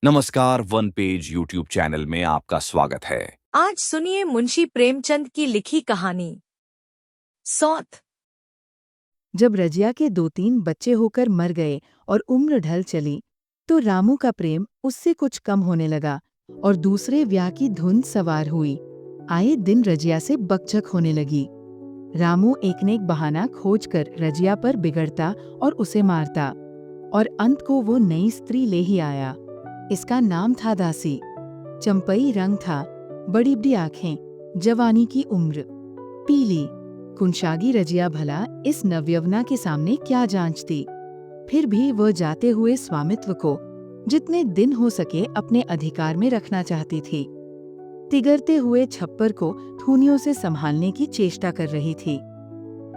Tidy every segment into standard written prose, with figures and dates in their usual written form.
नमस्कार, one page YouTube channel में आपका स्वागत है। आज सुनिए मुंशी प्रेमचंद की लिखी कहानी सौत। जब रजिया के 2-3 बच्चे होकर मर गए और उम्र ढल चली, तो रामू का प्रेम उससे कुछ कम होने लगा और दूसरे ब्याह की धुन सवार हुई। आए दिन रजिया से बकझक होने लगी। रामू एक न एक बहाना खोजकर रजिया पर बिगड़ता और उसे मारता, और अंत को वो नई स्त्री ले ही आया। इसका नाम था दासी। चंपई रंग था, बड़ी बड़ी आंखें, जवानी की उम्र, पीली कुंशागी रजिया भला इस नवयवना के सामने क्या जांचती। फिर भी वह जाते हुए स्वामित्व को जितने दिन हो सके अपने अधिकार में रखना चाहती थी। तिगरते हुए छप्पर को ठूनियों से संभालने की चेष्टा कर रही थी।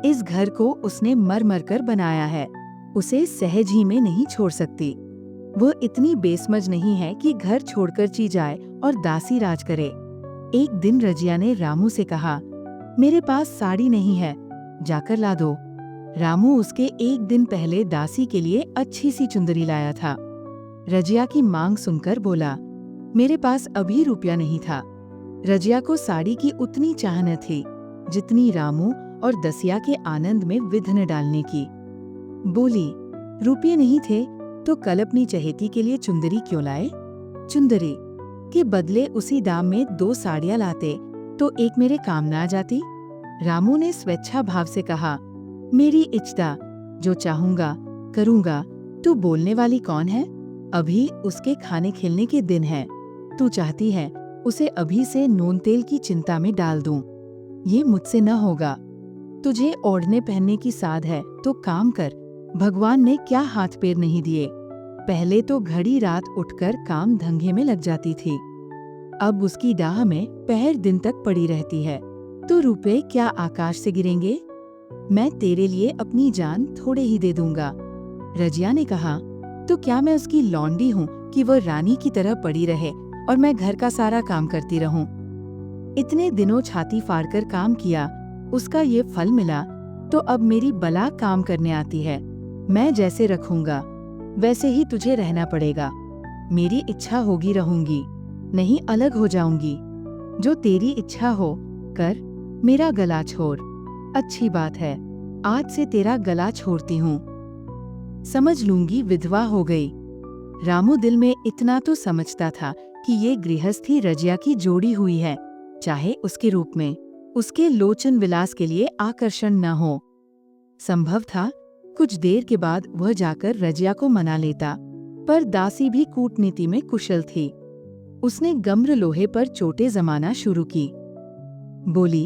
इस घर को उसने मर मर कर बनाया है, उसे सहज ही में नहीं छोड़ सकती। वह इतनी बेसमझ नहीं है कि घर छोड़कर ची जाए और दासी राज करे। एक दिन रजिया ने रामू से कहा, मेरे पास साड़ी नहीं है, जाकर ला दो। रामू उसके एक दिन पहले दासी के लिए अच्छी सी चुंदरी लाया था। रजिया की मांग सुनकर बोला, मेरे पास अभी रुपया नहीं था। रजिया को साड़ी की उतनी चाह न थी जितनी रामू और दसिया के आनंद में विघ्न डालने की। बोली, रुपये नहीं थे तो कल अपनी चहेती के लिए चुंदरी क्यों लाए? चुंदरी के बदले उसी दाम में 2 साड़ियां लाते तो एक मेरे काम न आ जाती। रामू ने स्वेच्छा भाव से कहा, मेरी इच्छा, जो चाहूंगा करूंगा। तू बोलने वाली कौन है? अभी उसके खाने खिलने के दिन है। तू चाहती है उसे अभी से नून तेल की चिंता में डाल दूं। ये मुझसे न होगा। तुझे ओढ़ने पहनने की साध है तो काम कर। भगवान ने क्या हाथ पैर नहीं दिए। पहले तो घड़ी रात उठकर काम धंधे में लग जाती थी, अब उसकी डाह में पहर दिन तक पड़ी रहती है। तो रुपए क्या आकाश से गिरेंगे? मैं तेरे लिए अपनी जान थोड़े ही दे दूंगा। रजिया ने कहा, तो क्या मैं उसकी लौंडी हूँ कि वह रानी की तरह पड़ी रहे और मैं घर का सारा काम करती रहूं? इतने दिनों छाती फाड़कर काम किया, उसका ये फल मिला, तो अब मेरी बला काम करने आती है। मैं जैसे रखूंगा वैसे ही तुझे रहना पड़ेगा। मेरी इच्छा होगी रहूंगी, नहीं अलग हो जाऊंगी। जो तेरी इच्छा हो कर, मेरा गला छोड़। अच्छी बात है, आज से तेरा गला छोड़ती हूँ। समझ लूंगी विधवा हो गई। रामू दिल में इतना तो समझता था कि ये गृहस्थी रजिया की जोड़ी हुई है, चाहे उसके रूप में उसके लोचन विलास के लिए आकर्षण न हो। संभव था कुछ देर के बाद वह जाकर रजिया को मना लेता, पर दासी भी कूटनीति में कुशल थी। उसने गम्र लोहे पर चोटें जमाना शुरू की। बोली,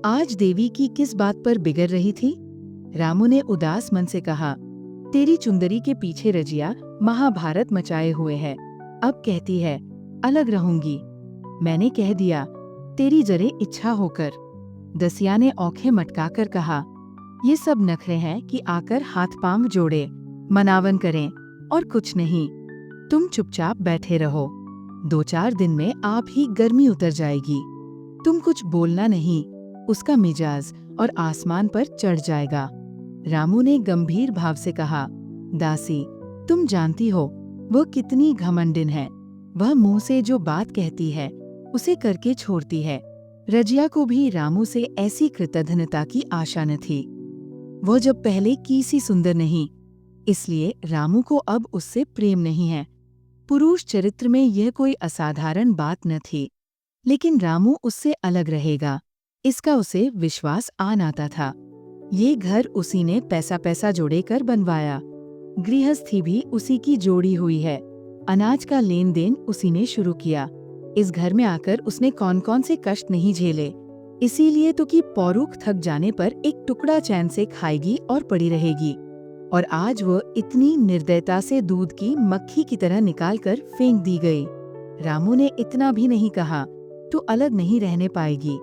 आज देवी की किस बात पर बिगड़ रही थी? रामू ने उदास मन से कहा, तेरी चुंदरी के पीछे रजिया महाभारत मचाए हुए है। अब कहती है अलग रहूंगी। मैंने कह दिया, तेरी जरे इच्छा होकर। दसिया ने औंखें मटकाकर कहा, ये सब नखरे हैं कि आकर हाथ पांव जोड़े, मनावन करें और कुछ नहीं। तुम चुपचाप बैठे रहो, 2-4 दिन में आप ही गर्मी उतर जाएगी। तुम कुछ बोलना नहीं, उसका मिजाज और आसमान पर चढ़ जाएगा। रामू ने गंभीर भाव से कहा, दासी, तुम जानती हो वह कितनी घमंडिन है। वह मुंह से जो बात कहती है उसे करके छोड़ती है। रजिया को भी रामू से ऐसी कृतघ्नता की आशा न थी। वह जब पहले की सी सुंदर नहीं, इसलिए रामू को अब उससे प्रेम नहीं है। पुरुष चरित्र में यह कोई असाधारण बात न थी, लेकिन रामू उससे अलग रहेगा, इसका उसे विश्वास आन आता था। ये घर उसी ने पैसा जोड़े कर बनवाया, गृहस्थी भी उसी की जोड़ी हुई है, अनाज का लेन देन उसी ने शुरू किया। इस घर में आकर उसने कौन कौन से कष्ट नहीं झेले, इसीलिए तो कि पौरुख थक जाने पर एक टुकड़ा चैन से खाएगी और पड़ी रहेगी। और आज वह इतनी निर्दयता से दूध की मक्खी की तरह निकालकर फेंक दी गई। रामू ने इतना भी नहीं कहा, तू अलग नहीं रहने पाएगी।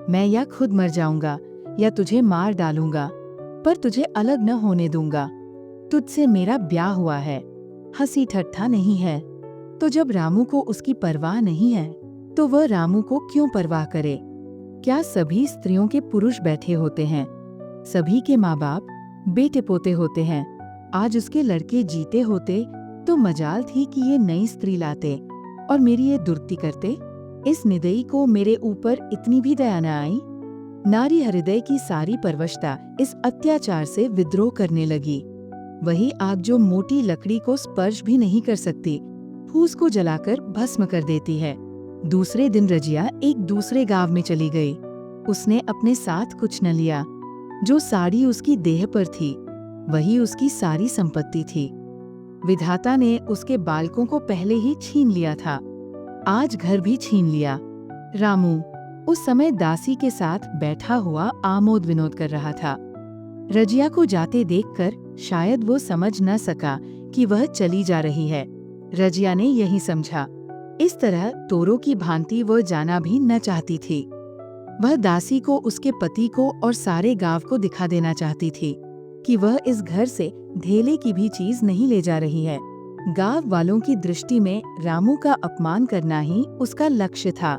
मैं या खुद मर जाऊंगा या तुझे मार डालूंगा, पर तुझे अलग न होने दूंगा। तुझसे मेरा ब्याह हुआ है, हंसी ठट्ठा नहीं है। तो जब रामू को उसकी परवाह नहीं है, तो वह रामू को क्यों परवाह करे? क्या सभी स्त्रियों के पुरुष बैठे होते हैं? सभी के माँ बाप बेटे पोते होते हैं। आज उसके लड़के जीते होते तो मजाल थी कि ये नई स्त्री लाते और मेरी ये दुर्ती करते। इस निदयी को मेरे ऊपर इतनी भी दया न आई। नारी हृदय की सारी परवशता इस अत्याचार से विद्रोह करने लगी। वही आग जो मोटी लकड़ी को स्पर्श भी नहीं कर सकती, फूस को जलाकर भस्म कर देती है। दूसरे दिन रजिया एक दूसरे गांव में चली गई। उसने अपने साथ कुछ न लिया। जो साड़ी उसकी देह पर थी वही उसकी सारी संपत्ति थी। विधाता ने उसके बालकों को पहले ही छीन लिया था, आज घर भी छीन लिया। रामू उस समय दासी के साथ बैठा हुआ आमोद विनोद कर रहा था। रजिया को जाते देखकर शायद वो समझ न सका कि वह चली जा रही है। रजिया ने यही समझा। इस तरह तोरों की भांति वह जाना भी न चाहती थी। वह दासी को, उसके पति को और सारे गांव को दिखा देना चाहती थी कि वह इस घर से ढेले की भी चीज नहीं ले जा रही है। गांव वालों की दृष्टि में रामू का अपमान करना ही उसका लक्ष्य था।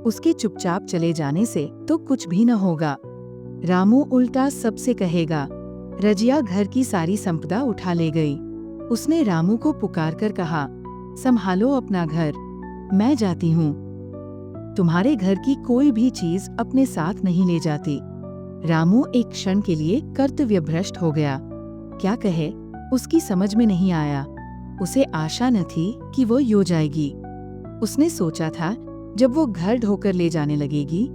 उसके चुपचाप चले जाने से तो कुछ भी न होगा। रामू उल्टा सबसे कहेगा। रजिया घर की सारी संपदा उठा ले गई। उसने रामू को पुकारकर कहा, संभालो अपना घर, मैं जाती हूँ। तुम्हारे घर की कोई भी चीज अपने साथ नहीं ले जाती। रामू एक क्षण के लिए कर्तव्य भ्रष्ट हो गया। क्या कहे उसकी समझ में नहीं आया। उसे आशा न थी कि वो यो जाएगी। उसने सोचा था जब वो घर ढोकर ले जाने लगेगी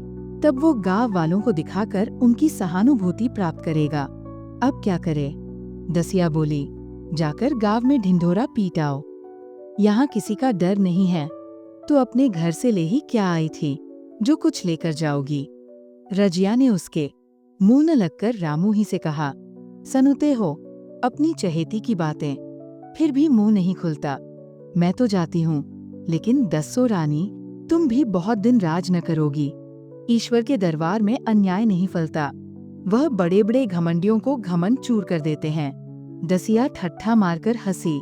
तब वो गांव वालों को दिखाकर उनकी सहानुभूति प्राप्त करेगा। अब क्या करे? दसिया बोली, जाकर गांव में ढिंढोरा पीट आओ। यहाँ किसी का डर नहीं है, तो अपने घर से ले ही क्या आई थी जो कुछ लेकर जाओगी। रजिया ने उसके मुंह न लगकर रामू ही से कहा, सनुते हो अपनी चहेती की बातें, फिर भी मुंह नहीं खुलता। मैं तो जाती हूँ, लेकिन दस्सो रानी तुम भी बहुत दिन राज न करोगी। ईश्वर के दरबार में अन्याय नहीं फलता। वह बड़े बड़े घमंडियों को घमंड चूर कर देते हैं। दसिया ठट्ठा मारकर हंसी,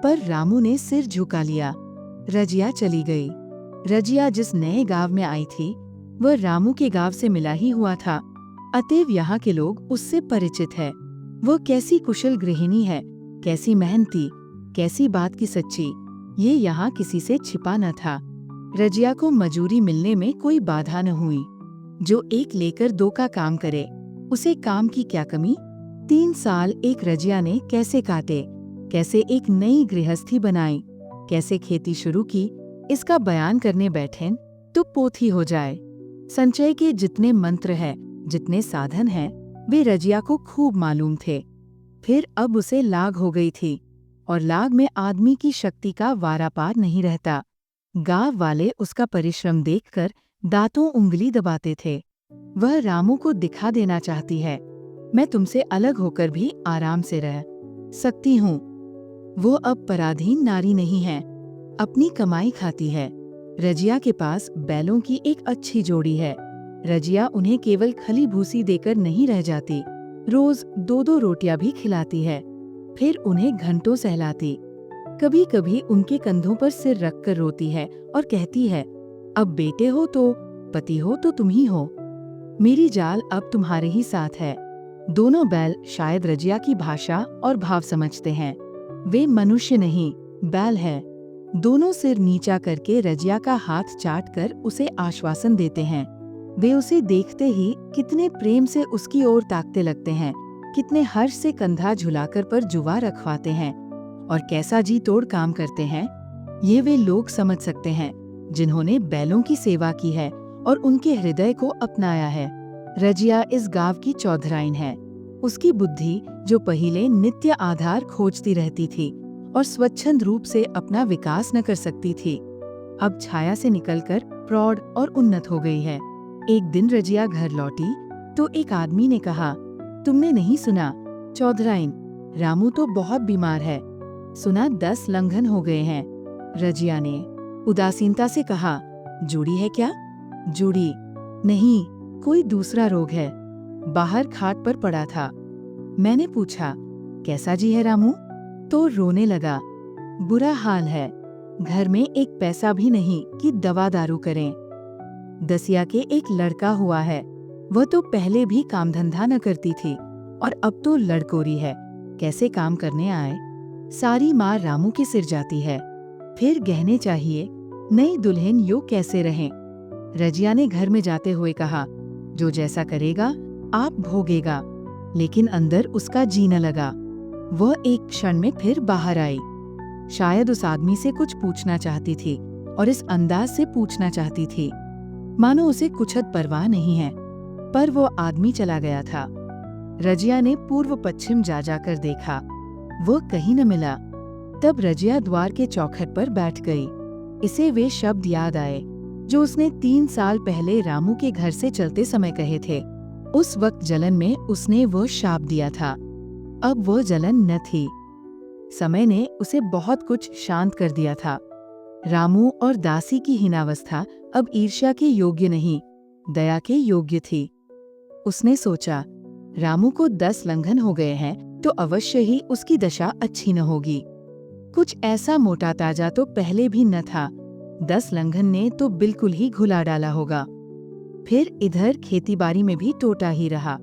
पर रामू ने सिर झुका लिया। रजिया चली गई। रजिया जिस नए गांव में आई थी वह रामू के गांव से मिला ही हुआ था, अतएव यहाँ के लोग उससे परिचित है। वो कैसी कुशल गृहिणी है, कैसी मेहनती, कैसी बात की सच्ची, ये यहाँ किसी से छिपा न था। रजिया को मजूरी मिलने में कोई बाधा न हुई। जो एक लेकर दो का काम करे, उसे काम की क्या कमी। 3 साल एक रजिया ने कैसे काटे, कैसे एक नई गृहस्थी बनाई, कैसे खेती शुरू की, इसका बयान करने बैठे तो पोथी हो जाए। संचय के जितने मंत्र हैं, जितने साधन हैं, वे रजिया को खूब मालूम थे। फिर अब उसे लाग हो गई थी, और लाग में आदमी की शक्ति का वारापार नहीं रहता। गांव वाले उसका परिश्रम देखकर दांतों उंगली दबाते थे। वह रामू को दिखा देना चाहती है, मैं तुमसे अलग होकर भी आराम से रह सकती हूँ। वो अब पराधीन नारी नहीं है, अपनी कमाई खाती है। रजिया के पास बैलों की एक अच्छी जोड़ी है। रजिया उन्हें केवल खली भूसी देकर नहीं रह जाती, रोज 2-2 रोटियां भी खिलाती है, फिर उन्हें घंटों सहलाती। कभी कभी उनके कंधों पर सिर रखकर रोती है और कहती है, अब बेटे हो तो पति हो तो तुम ही हो। मेरी जाल अब तुम्हारे ही साथ है। दोनों बैल शायद रजिया की भाषा और भाव समझते हैं। वे मनुष्य नहीं, बैल है। दोनों सिर नीचा करके रजिया का हाथ चाटकर उसे आश्वासन देते हैं। वे उसे देखते ही कितने प्रेम से उसकी ओर ताकते लगते हैं, कितने हर्ष से कंधा झुलाकर पर जुवा रखवाते हैं, और कैसा जी तोड़ काम करते हैं। ये वे लोग समझ सकते हैं जिन्होंने बैलों की सेवा की है और उनके हृदय को अपनाया है। रजिया इस गांव की चौधराइन है। उसकी बुद्धि जो पहले नित्य आधार खोजती रहती थी और स्वच्छंद रूप से अपना विकास न कर सकती थी, अब छाया से निकलकर प्रौढ़ और उन्नत हो गई है। एक दिन रजिया घर लौटी तो एक आदमी ने कहा, तुमने नहीं सुना चौधराइन, रामू तो बहुत बीमार है, सुना 10 लंघन हो गए हैं। रजिया ने उदासीनता से कहा, जुड़ी है क्या? जुड़ी नहीं, कोई दूसरा रोग है। बाहर खाट पर पड़ा था। मैंने पूछा, कैसा जी है रामू? तो रोने लगा, बुरा हाल है, घर में एक पैसा भी नहीं कि दवा दारू करें। दसिया के एक लड़का हुआ है, वह तो पहले भी काम धंधा न करती थी और अब तो लड़कोरी है, कैसे काम करने आए। सारी मार रामू के सिर जाती है। फिर गहने चाहिए, नई दुल्हन यो कैसे रहें। रजिया ने घर में जाते हुए कहा, जो जैसा करेगा आप भोगेगा। लेकिन अंदर उसका जी न लगा। वह एक क्षण में फिर बाहर आई। शायद उस आदमी से कुछ पूछना चाहती थी और इस अंदाज से पूछना चाहती थी मानो उसे कुछ परवाह नहीं है। पर वो आदमी चला गया था। रजिया ने पूर्व पश्चिम जा जाकर देखा, वो कहीं न मिला। तब रजिया द्वार के चौखट पर बैठ गई। इसे वे शब्द याद आए जो उसने 3 साल पहले रामू के घर से चलते समय कहे थे। उस वक्त जलन में उसने वो शाप दिया था। अब वो जलन न थी। समय ने उसे बहुत कुछ शांत कर दिया था। रामू और दासी की हीनावस्था अब ईर्ष्या के योग्य नहीं, दया के योग्य थी। उसने सोचा, रामू को 10 लंघन हो गए हैं तो अवश्य ही उसकी दशा अच्छी न होगी। कुछ ऐसा मोटा ताजा तो पहले भी न था। 10 लंघन ने तो बिल्कुल ही घुला डाला होगा। फिर इधर खेतीबाड़ी में भी टोटा ही रहा।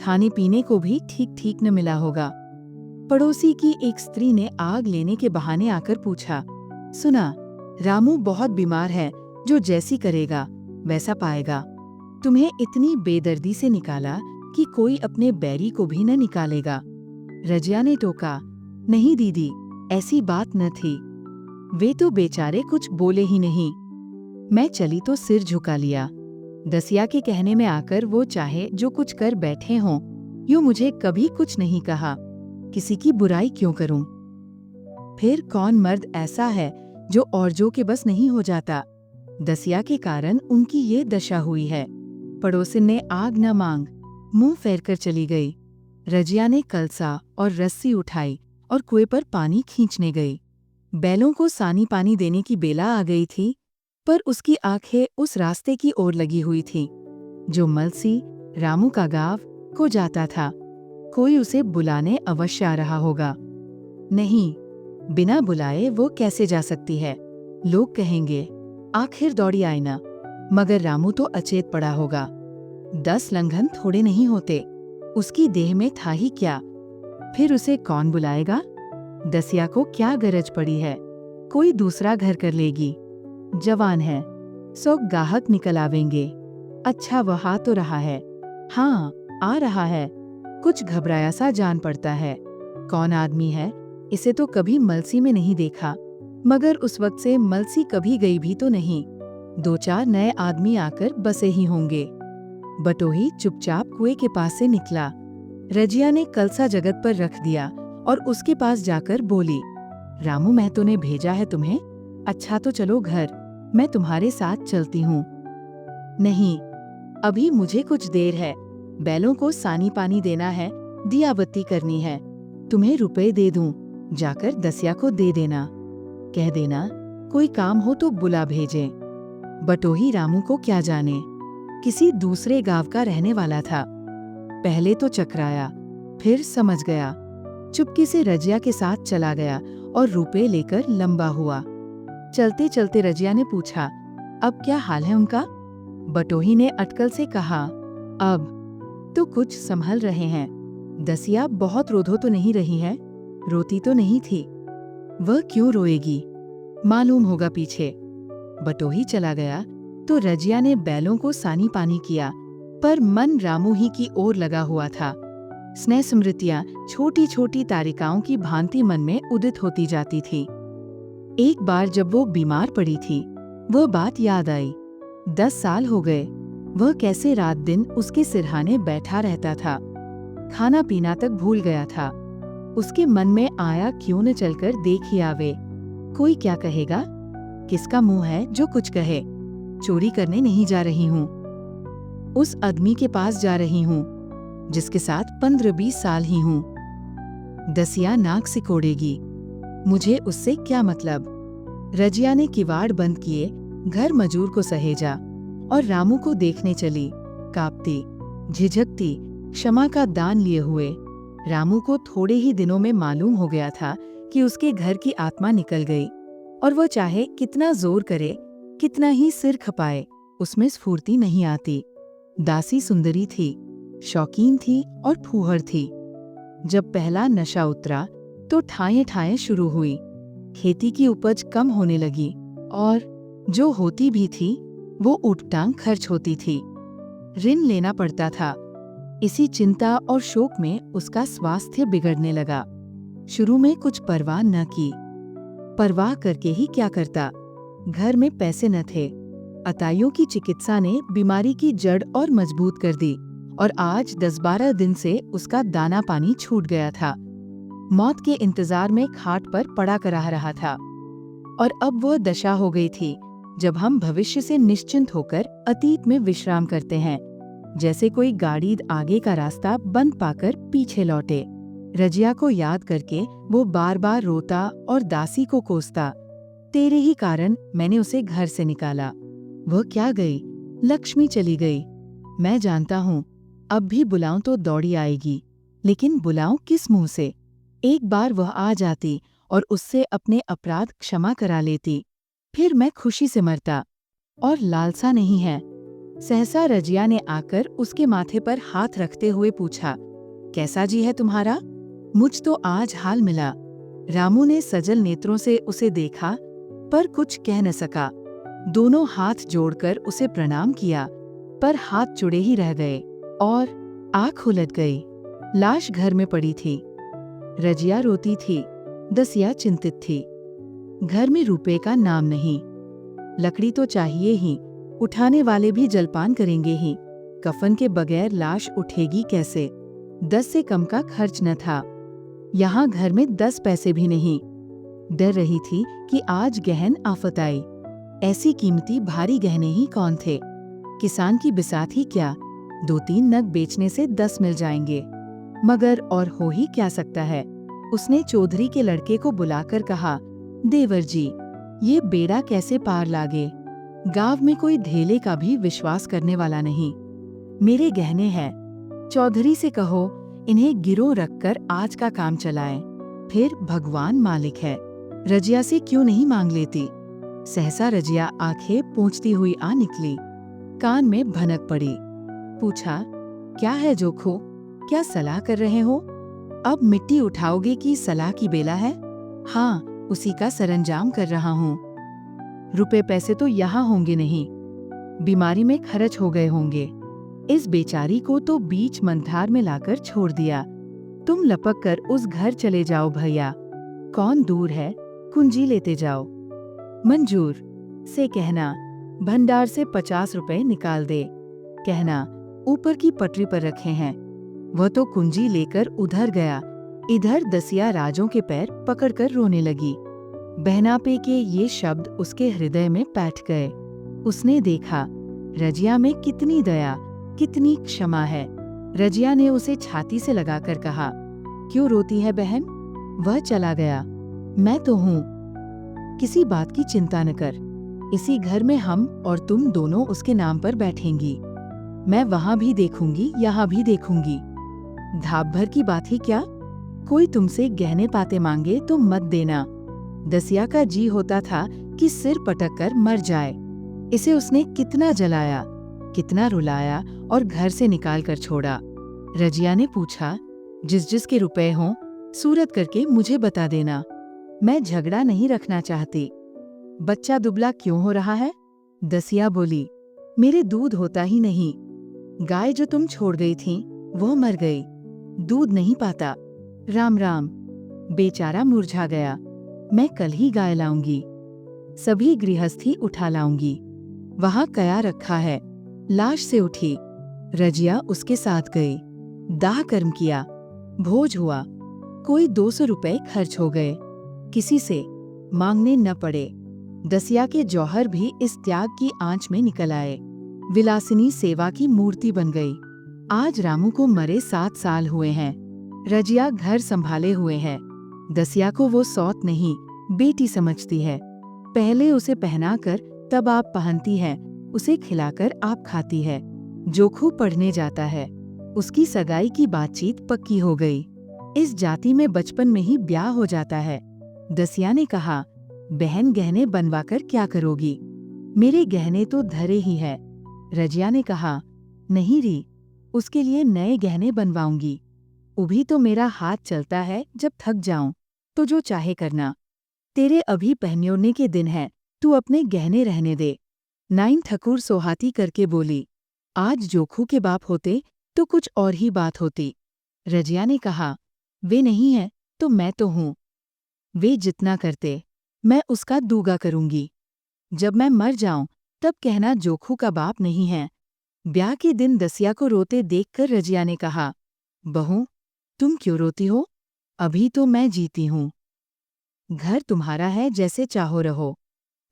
खाने पीने को भी ठीक ठीक न मिला होगा। पड़ोसी की एक स्त्री ने आग लेने के बहाने आकर पूछा, सुना रामू बहुत बीमार है, जो जैसी करेगा वैसा पाएगा। तुम्हें इतनी बेदर्दी से निकाला कि कोई अपने बैरी को भी न निकालेगा। रजिया ने टोका, नहीं दीदी, ऐसी बात न थी। वे तो बेचारे कुछ बोले ही नहीं। मैं चली तो सिर झुका लिया। दसिया के कहने में आकर वो चाहे जो कुछ कर बैठे हों, यूं मुझे कभी कुछ नहीं कहा। किसी की बुराई क्यों करूं? फिर कौन मर्द ऐसा है जो औरजों के बस नहीं हो जाता। दसिया के कारण उनकी ये दशा हुई है। पड़ोसिन ने आग न मांग, मुंह फेर कर चली गई। रजिया ने कलसा और रस्सी उठाई और कुएं पर पानी खींचने गई। बैलों को सानी पानी देने की बेला आ गई थी, पर उसकी आंखें उस रास्ते की ओर लगी हुई थी जो मलसी, रामू का गांव को जाता था। कोई उसे बुलाने अवश्य आ रहा होगा। नहीं, बिना बुलाए वो कैसे जा सकती है? लोग कहेंगे, आखिर दौड़ी आई ना। मगर रामू तो अचेत पड़ा होगा। 10 लंघन थोड़े नहीं होते। उसकी देह में था ही क्या? फिर उसे कौन बुलाएगा? दसिया को क्या गरज पड़ी है? कोई दूसरा घर कर लेगी। जवान है, 100 गाहक निकल आवेंगे। अच्छा वह आ तो रहा है। हाँ, आ रहा है। कुछ घबराया सा जान पड़ता है। कौन आदमी है? इसे तो कभी मलसी में नहीं देखा। मगर उस वक्त से मलसी कभी गई भी तो नहीं। 2-4 नए आदमी आकर बसे ही होंगे। बटोही चुपचाप कुएं के पास से निकला। रजिया ने कलसा जगत पर रख दिया और उसके पास जाकर बोली, रामू महतो ने भेजा है तुम्हें? अच्छा तो चलो घर, मैं तुम्हारे साथ चलती हूँ। नहीं, अभी मुझे कुछ देर है। बैलों को सानी पानी देना है, दिया बत्ती करनी है। तुम्हें रुपए दे दूं, जाकर दसिया को दे देना। कह देना कोई काम हो तो बुला भेजें। बटोही रामू को क्या जाने, किसी दूसरे गांव का रहने वाला था। पहले तो चकराया, फिर समझ गया। चुपके से रजिया के साथ चला गया और रुपए लेकर लंबा हुआ। चलते चलते रजिया ने पूछा, अब क्या हाल है उनका? बटोही ने अटकल से कहा, अब तो कुछ संभल रहे हैं। दसिया बहुत रोधो तो नहीं रही है? रोती तो नहीं थी। वह क्यों रोएगी? मालूम होगा पीछे। बटोही चला गया तो रजिया ने बैलों को सानी पानी किया, पर मन रामू ही की ओर लगा हुआ था। स्नेह स्मृतियां छोटी छोटी तारिकाओं की भांति मन में उदित होती जाती थी। एक बार जब वो बीमार पड़ी थी, वह बात याद आई। 10 साल हो गए, वह कैसे रात दिन उसके सिरहाने बैठा रहता था। खाना पीना तक भूल गया था। उसके मन में आया क्यों न चलकर देख ही आवे। कोई क्या कहेगा? किसका मुंह है जो कुछ कहे? चोरी करने नहीं जा रही हूँ, उस आदमी के पास जा रही हूँ जिसके साथ 15-20 साल ही हूँ। दसिया नाक सिकोड़ेगी, मुझे उससे क्या मतलब। रजिया ने किवाड़ बंद किए, घर मजूर को सहेजा और रामू को देखने चली। कांपती, झिझकती, क्षमा का दान लिए हुए। रामू को थोड़े ही दिनों में मालूम हो गया था कि उसके घर की आत्मा निकल गई, और वह चाहे कितना जोर करे, कितना ही सिर खपाए, उसमें स्फूर्ति नहीं आती। दासी सुंदरी थी, शौकीन थी और फूहड़ थी। जब पहला नशा उतरा तो ठाएं ठाएं शुरू हुई। खेती की उपज कम होने लगी और जो होती भी थी वो ऊटपटांग खर्च होती थी। ऋण लेना पड़ता था। इसी चिंता और शोक में उसका स्वास्थ्य बिगड़ने लगा। शुरू में कुछ परवाह न की। परवाह करके ही क्या करता, घर में पैसे न थे। अताइयों की चिकित्सा ने बीमारी की जड़ और मजबूत कर दी और आज 10-12 दिन से उसका दाना पानी छूट गया था। मौत के इंतजार में खाट पर पड़ा करा रहा था। और अब वह दशा हो गई थी जब हम भविष्य से निश्चिंत होकर अतीत में विश्राम करते हैं, जैसे कोई गाड़ी आगे का रास्ता बंद पाकर पीछे लौटे। रजिया को याद करके वो बार बार रोता और दासी को कोसता, तेरे ही कारण मैंने उसे घर से निकाला। वह क्या गई, लक्ष्मी चली गई। मैं जानता हूँ अब भी बुलाऊं तो दौड़ी आएगी, लेकिन बुलाऊं किस मुंह से। एक बार वह आ जाती और उससे अपने अपराध क्षमा करा लेती, फिर मैं खुशी से मरता। और लालसा नहीं है। सहसा रजिया ने आकर उसके माथे पर हाथ रखते हुए पूछा, कैसा जी है तुम्हारा? मुझ तो आज हाल मिला। रामू ने सजल नेत्रों से उसे देखा पर कुछ कह न सका। दोनों हाथ जोड़कर उसे प्रणाम किया, पर हाथ जुड़े ही रह गए और आँख उलट गई। लाश घर में पड़ी थी। रजिया रोती थी, दसिया चिंतित थी। घर में रुपए का नाम नहीं। लकड़ी तो चाहिए ही, उठाने वाले भी जलपान करेंगे ही। कफन के बगैर लाश उठेगी कैसे? 10 से कम का खर्च न था। यहाँ घर में 10 पैसे भी नहीं। डर रही थी कि आज गहन आफत आई। ऐसी कीमती भारी गहने ही कौन थे? किसान की बिसात ही क्या, 2-3 नग बेचने से 10 मिल जाएंगे। मगर और हो ही क्या सकता है। उसने चौधरी के लड़के को बुलाकर कहा, देवर जी, ये बेड़ा कैसे पार लागे? गांव में कोई धेले का भी विश्वास करने वाला नहीं। मेरे गहने हैं, चौधरी से कहो इन्हें गिरोह रखकर आज का काम चलाएं, फिर भगवान मालिक है। रजिया से क्यों नहीं मांग लेती? सहसा रजिया आंखें पोंछती हुई आ निकली। कान में भनक पड़ी। पूछा, क्या है जोखो, क्या सलाह कर रहे हो? अब मिट्टी उठाओगे कि सलाह की बेला है? हाँ, उसी का सरंजाम कर रहा हूँ। रुपए पैसे तो यहाँ होंगे नहीं, बीमारी में खर्च हो गए होंगे। इस बेचारी को तो बीच मंधार में लाकर छोड़ दिया। तुम लपक कर उस घर चले जाओ भैया, कौन दूर है, कुंजी लेते जाओ। मंजूर से कहना, भंडार से 50 रुपए निकाल दे। कहना, ऊपर की पटरी पर रखे हैं। वह तो कुंजी लेकर उधर गया। इधर दसिया राजों के पैर पकड़कर रोने लगी। बहनापे के ये शब्द उसके हृदय में बैठ गए। उसने देखा रजिया में कितनी दया, कितनी क्षमा है। रजिया ने उसे छाती से लगाकर कहा, क्यों रोती है बहन? वह चला गया, मैं तो हूँ। किसी बात की चिंता न कर। इसी घर में हम और तुम दोनों उसके नाम पर बैठेंगी। मैं वहाँ भी देखूंगी, यहाँ भी देखूंगी। धाप भर की बात ही क्या? कोई तुमसे गहने पाते मांगे तो मत देना। दसिया का जी होता था कि सिर पटक कर मर जाए। इसे उसने कितना जलाया, कितना रुलाया और घर से निकाल कर छोड़ा। रजिया ने पूछा, जिस के रुपए हों सूरत करके मुझे बता देना। मैं झगड़ा नहीं रखना चाहती। बच्चा दुबला क्यों हो रहा है? दसिया बोली, मेरे दूध होता ही नहीं। गाय जो तुम छोड़ गई थी वो मर गई, दूध नहीं पाता। राम राम, बेचारा मुरझा गया। मैं कल ही गाय लाऊंगी, सभी गृहस्थी उठा लाऊंगी। वहाँ कया रखा है। लाश से उठी। रजिया उसके साथ गई। दाह कर्म किया, भोज हुआ। कोई 200 रुपए खर्च हो गए। किसी से मांगने न पड़े। दसिया के जौहर भी इस त्याग की आंच में निकल आए। विलासिनी सेवा की मूर्ति बन गई। आज रामू को मरे 7 साल हुए हैं। रजिया घर संभाले हुए है। दसिया को वो सौत नहीं, बेटी समझती है। पहले उसे पहनाकर तब आप पहनती है, उसे खिलाकर आप खाती है। जोखू पढ़ने जाता है। उसकी सगाई की बातचीत पक्की हो गई। इस जाति में बचपन में ही ब्याह हो जाता है। दसिया ने कहा, बहन गहने बनवाकर क्या करोगी? मेरे गहने तो धरे ही है। रजिया ने कहा, नहीं री, उसके लिए नए गहने बनवाऊंगी। अभी तो मेरा हाथ चलता है, जब थक जाऊं तो जो चाहे करना। तेरे अभी पहन्योने के दिन है, तू अपने गहने रहने दे। नाइन ठकुर सोहाती करके बोली। आज जोखू के बाप होते तो कुछ और ही बात होती। रजिया ने कहा, वे नहीं है तो मैं तो हूँ। वे जितना करते मैं उसका दूगा करूंगी। जब मैं मर जाऊं तब कहना जोखू का बाप नहीं है। ब्याह के दिन दसिया को रोते देखकर रजिया ने कहा, बहू, तुम क्यों रोती हो? अभी तो मैं जीती हूँ। घर तुम्हारा है, जैसे चाहो रहो।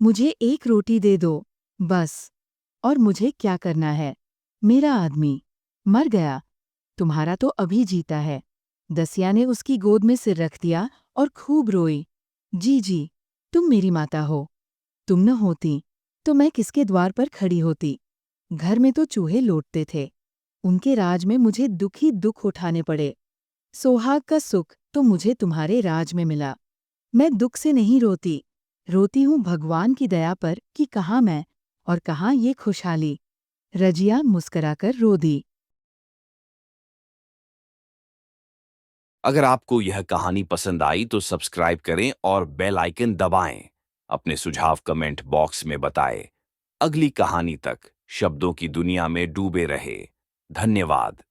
मुझे एक रोटी दे दो, बस। और मुझे क्या करना है? मेरा आदमी मर गया, तुम्हारा तो अभी जीता है। दसिया ने उसकी गोद में सिर रख दिया और खूब रोई। जी, तुम मेरी माता हो। तुम न होती तो मैं किसके द्वार पर खड़ी होती? घर में तो चूहे लौटते थे। उनके राज में मुझे दुख ही दुख उठाने पड़े। सोहाग का सुख तो मुझे तुम्हारे राज में मिला। मैं दुख से नहीं रोती, रोती हूँ भगवान की दया पर कि कहाँ मैं और कहाँ ये खुशहाली। रजिया मुस्कराकर रो दी। अगर आपको यह कहानी पसंद आई तो सब्सक्राइब करें और बेल आइकन दबाएं। अपने सुझाव कमेंट बॉक्स में बताएं। अगली कहानी तक शब्दों की दुनिया में डूबे रहे। धन्यवाद।